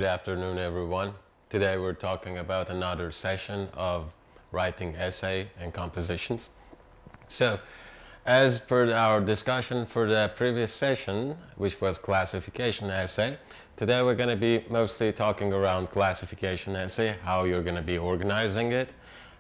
Good afternoon, everyone. Today we're talking about another session of writing essay and compositions. So, as per our discussion for the previous session, which was classification essay, today we're going to be mostly talking around classification essay, how you're going to be organizing it,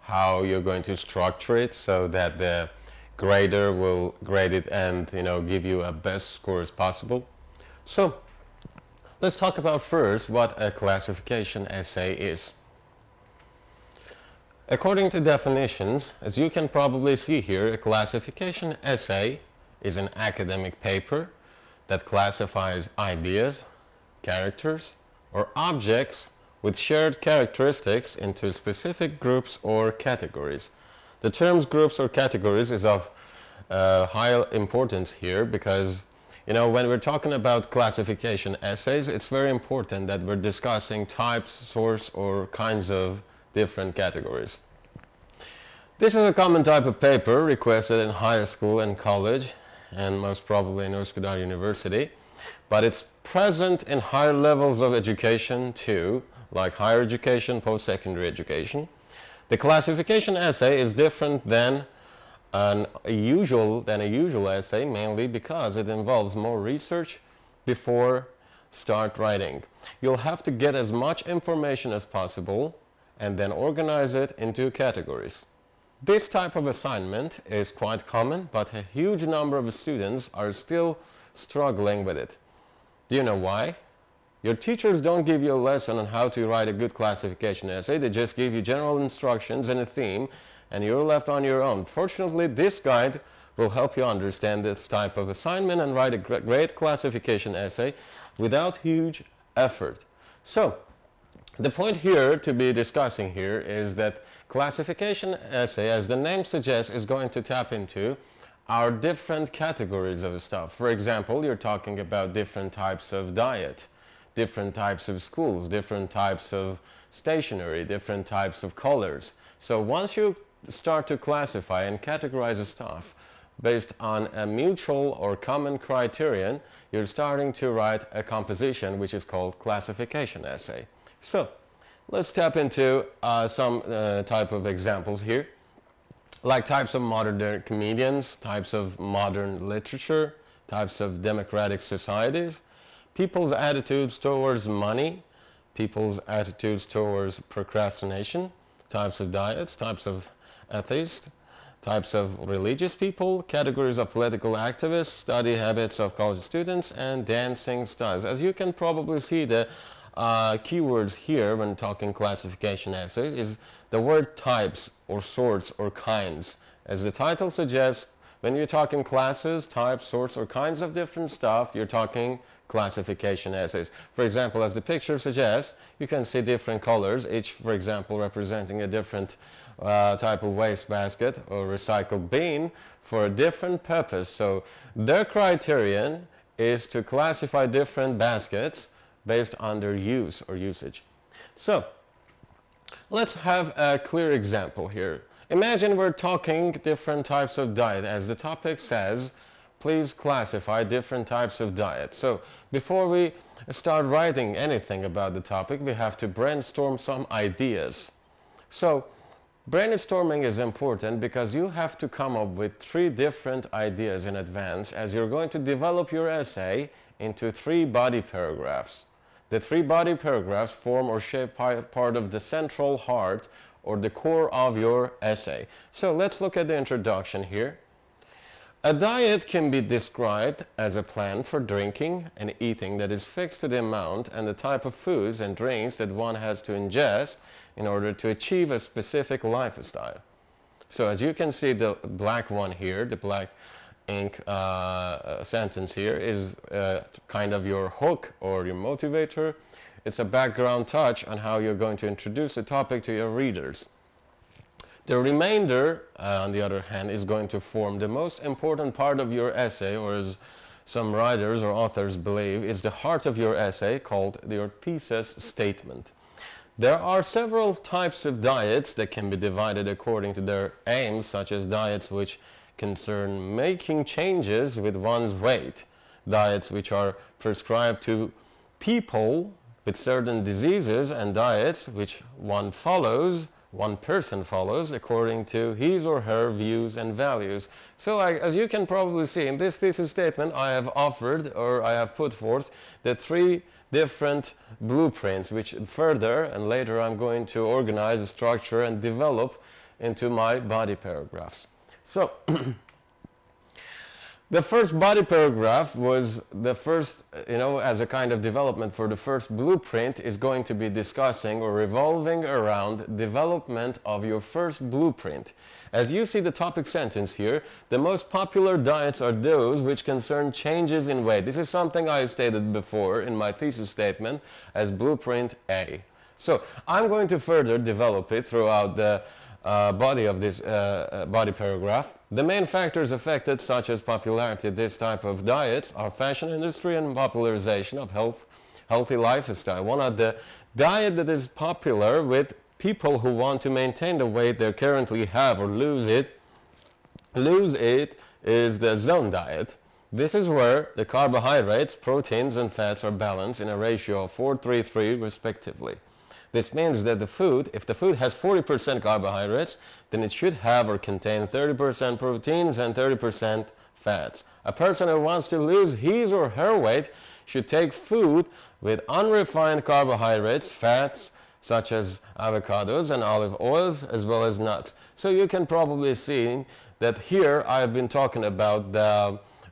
how you're going to structure it so that the grader will grade it and give you a best score as possible. So, let's talk about first what a classification essay is. According to definitions, as you can probably see here, a classification essay is an academic paper that classifies ideas, characters, or objects with shared characteristics into specific groups or categories. The terms groups or categories is of high importance here because when we're talking about classification essays, it's very important that we're discussing types, sorts, or kinds of different categories. This is a common type of paper requested in high school and college, and most probably in Üsküdar University, but it's present in higher levels of education too, like higher education, post-secondary education. The classification essay is different than a usual essay, mainly because it involves more research before start writing. You'll have to get as much information as possible and then organize it into categories. This type of assignment is quite common, but a huge number of students are still struggling with it. Do you know why? Your teachers don't give you a lesson on how to write a good classification essay. They just give you general instructions and a theme, and you're left on your own. Fortunately, this guide will help you understand this type of assignment and write a great classification essay without huge effort. So, the point here to be discussing here is that classification essay, as the name suggests, is going to tap into our different categories of stuff. For example, you're talking about different types of diet, different types of schools, different types of stationery, different types of colors. So once you start to classify and categorize the stuff based on a mutual or common criterion, you're starting to write a composition which is called classification essay. So let's tap into some type of examples here, like types of modern comedians, types of modern literature, types of democratic societies, people's attitudes towards money, people's attitudes towards procrastination, types of diets, types of atheists, types of religious people, categories of political activists, study habits of college students, and dancing styles. As you can probably see, the keywords here when talking classification essays is the word types or sorts or kinds. As the title suggests, when you're talking classes, types, sorts, or kinds of different stuff, you're talking classification essays. For example, as the picture suggests, you can see different colors, each, for example, representing a different type of waste basket or recycled bin for a different purpose. So their criterion is to classify different baskets based on their use or usage. So let's have a clear example here. Imagine we're talking different types of diet. As the topic says, please classify different types of diet. So before we start writing anything about the topic, we have to brainstorm some ideas. So brainstorming is important because you have to come up with 3 different ideas in advance as you're going to develop your essay into 3 body paragraphs. The 3 body paragraphs form or shape part of the central heart or the core of your essay. So let's look at the introduction here. A diet can be described as a plan for drinking and eating that is fixed to the amount and the type of foods and drinks that one has to ingest in order to achieve a specific lifestyle. So as you can see, the black one here, the black ink sentence here is kind of your hook or your motivator. It's a background touch on how you're going to introduce the topic to your readers. The remainder, on the other hand, is going to form the most important part of your essay, or as some writers or authors believe, it's the heart of your essay, called your thesis statement. There are several types of diets that can be divided according to their aims, such as diets which concern making changes with one's weight, diets which are prescribed to people with certain diseases and diets which one person follows according to his or her views and values. So as you can probably see in this thesis statement, I have offered, or I have put forth, the 3 different blueprints which further and later I'm going to organize, structure and develop into my body paragraphs. So the first body paragraph was the first, as a kind of development for the first blueprint, is going to be discussing or revolving around development of your first blueprint. As you see the topic sentence here, the most popular diets are those which concern changes in weight. This is something I stated before in my thesis statement as blueprint A. So I'm going to further develop it throughout the body of this body paragraph. The main factors affected, such as popularity of this type of diets, are fashion industry and popularization of healthy lifestyle. One of the diet that is popular with people who want to maintain the weight they currently have or lose it is the zone diet. This is where the carbohydrates, proteins and fats are balanced in a ratio of 4:3:3 respectively. This means that if the food has 40% carbohydrates, then it should have or contain 30% proteins and 30% fats. A person who wants to lose his or her weight should take food with unrefined carbohydrates, fats such as avocados and olive oils, as well as nuts. So you can probably see that here I have been talking about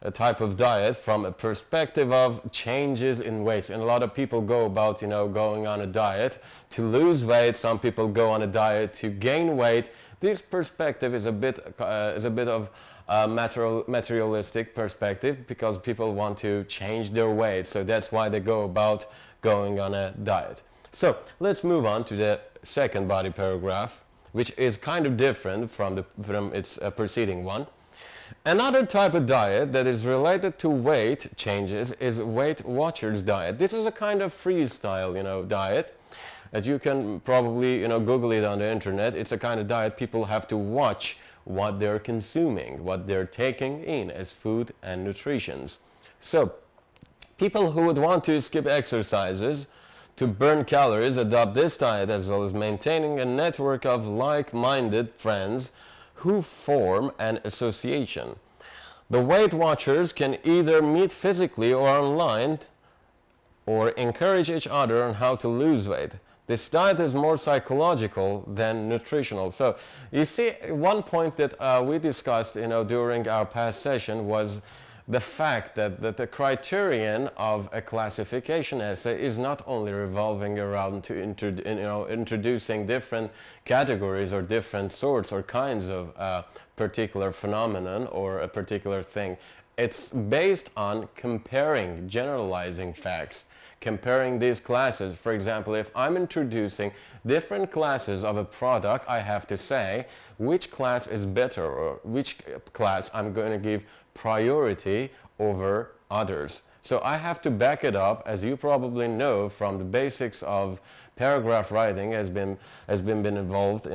a type of diet from a perspective of changes in weight. And a lot of people go about, going on a diet to lose weight. Some people go on a diet to gain weight. This perspective is a bit of a materialistic perspective, because people want to change their weight. So that's why they go about going on a diet. So let's move on to the second body paragraph, which is kind of different from its preceding one. Another type of diet that is related to weight changes is Weight Watchers diet. This is a kind of freestyle, diet. As you can probably, Google it on the internet. It's a kind of diet people have to watch what they're consuming, what they're taking in as food and nutrition. So, people who would want to skip exercises to burn calories adopt this diet, as well as maintaining a network of like-minded friends who form an association. The Weight Watchers can either meet physically or online, or encourage each other on how to lose weight. This diet is more psychological than nutritional. So you see, one point that we discussed during our past session was the fact that the criterion of a classification essay is not only revolving around to introducing different categories or different sorts or kinds of particular phenomenon or a particular thing. It's based on comparing, generalizing facts, comparing these classes. For example, if I'm introducing different classes of a product, I have to say which class is better, or which class I'm going to give priority over others. So I have to back it up, as you probably know from the basics of paragraph writing has been involved,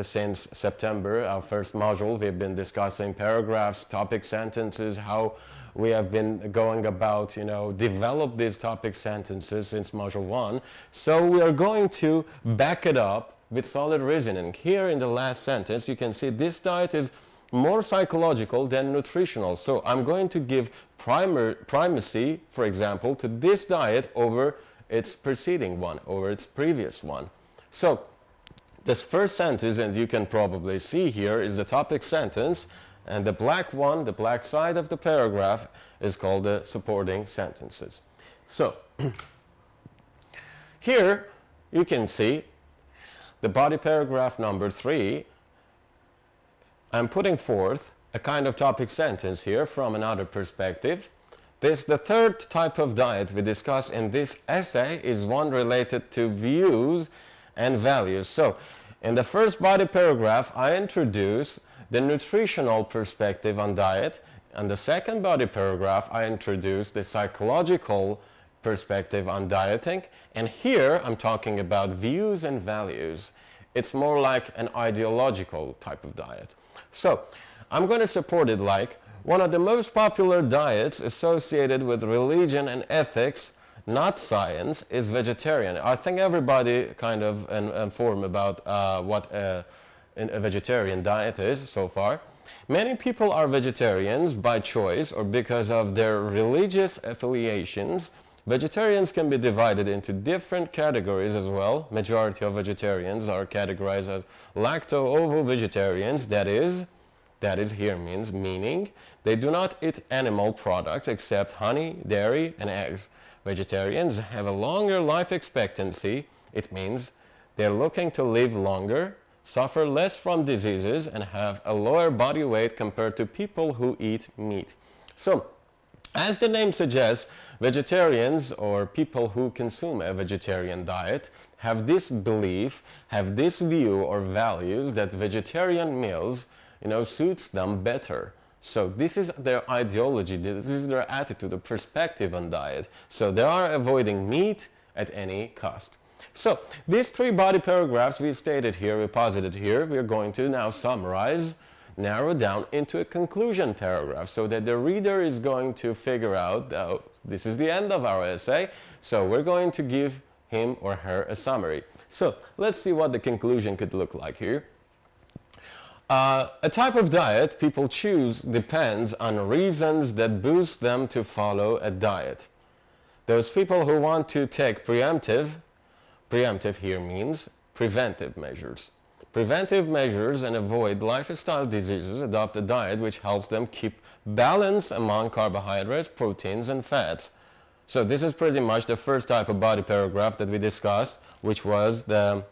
since September, our first module. We've been discussing paragraphs, topic sentences, how we have been going about, develop these topic sentences since module 1. So we are going to back it up with solid reasoning. Here in the last sentence, you can see this diet is more psychological than nutritional. So I'm going to give primacy, for example, to this diet over its preceding one, over its previous one. So this first sentence, as you can probably see here, is the topic sentence, and the black one, the black side of the paragraph, is called the supporting sentences. So here you can see the body paragraph number 3. I'm putting forth a kind of topic sentence here from another perspective. The third type of diet we discuss in this essay is one related to views and values. So, in the first body paragraph, I introduce the nutritional perspective on diet. And the second body paragraph, I introduce the psychological perspective on dieting. And here, I'm talking about views and values. It's more like an ideological type of diet. So, I'm going to support it like one of the most popular diets associated with religion and ethics not science, is vegetarian. I think everybody kind of informed about what a vegetarian diet is so far. Many people are vegetarians by choice or because of their religious affiliations. Vegetarians can be divided into different categories as well. Majority of vegetarians are categorized as lacto-ovo vegetarians, that is here meaning they do not eat animal products except honey, dairy, and eggs. Vegetarians have a longer life expectancy. It means they're looking to live longer, suffer less from diseases, and have a lower body weight compared to people who eat meat. So, as the name suggests, vegetarians or people who consume a vegetarian diet have this belief, have this view or values that vegetarian meals, suits them better. So this is their ideology, this is their attitude, the perspective on diet. So they are avoiding meat at any cost. So these 3 body paragraphs we stated here, we posited here, we're going to now summarize, narrow down into a conclusion paragraph so that the reader is going to figure out, this is the end of our essay, so we're going to give him or her a summary. So let's see what the conclusion could look like here. A type of diet people choose depends on reasons that boost them to follow a diet. Those people who want to take preemptive here means preventive measures. Preventive measures and avoid lifestyle diseases adopt a diet which helps them keep balance among carbohydrates, proteins, and fats. So this is pretty much the first type of body paragraph that we discussed, which was the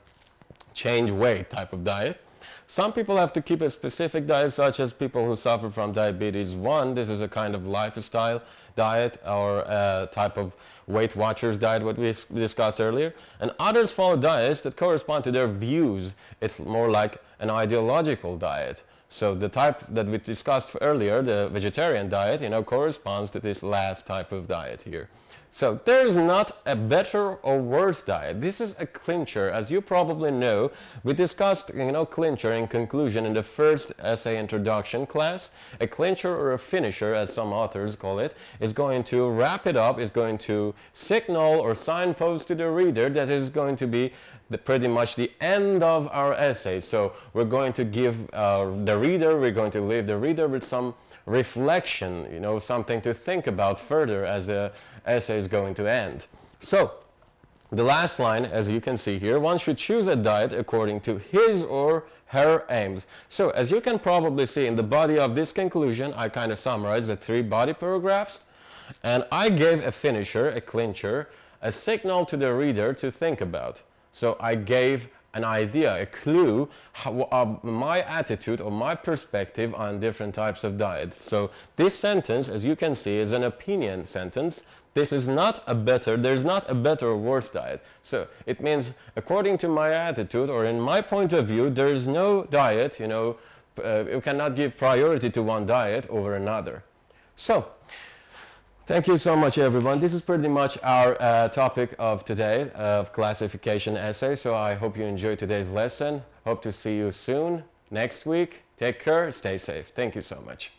change weight type of diet. Some people have to keep a specific diet, such as people who suffer from diabetes 1. This is a kind of lifestyle diet or a type of Weight Watchers diet, what we discussed earlier. And others follow diets that correspond to their views. It's more like an ideological diet. So the type that we discussed earlier, the vegetarian diet, corresponds to this last type of diet here. So there is not a better or worse diet. This is a clincher. As you probably know, we discussed, clincher in conclusion in the first essay introduction class. A clincher or a finisher, as some authors call it, is going to wrap it up, is going to signal or signpost to the reader that is going to be pretty much the end of our essay. So we're going to give the reader, we're going to leave the reader with some reflection, something to think about further as the essay is going to end. So the last line, as you can see here, one should choose a diet according to his or her aims. So as you can probably see in the body of this conclusion, I kind of summarized the 3 body paragraphs, and I gave a finisher, a clincher, a signal to the reader to think about. So I gave an idea, a clue, my attitude or my perspective on different types of diets. So this sentence, as you can see, is an opinion sentence. This is not a better, there's not a better or worse diet. So it means, according to my attitude or in my point of view, there is no diet, you cannot give priority to one diet over another. So, thank you so much, everyone. This is pretty much our topic of today, of classification essay. So I hope you enjoyed today's lesson. Hope to see you soon, next week. Take care, stay safe. Thank you so much.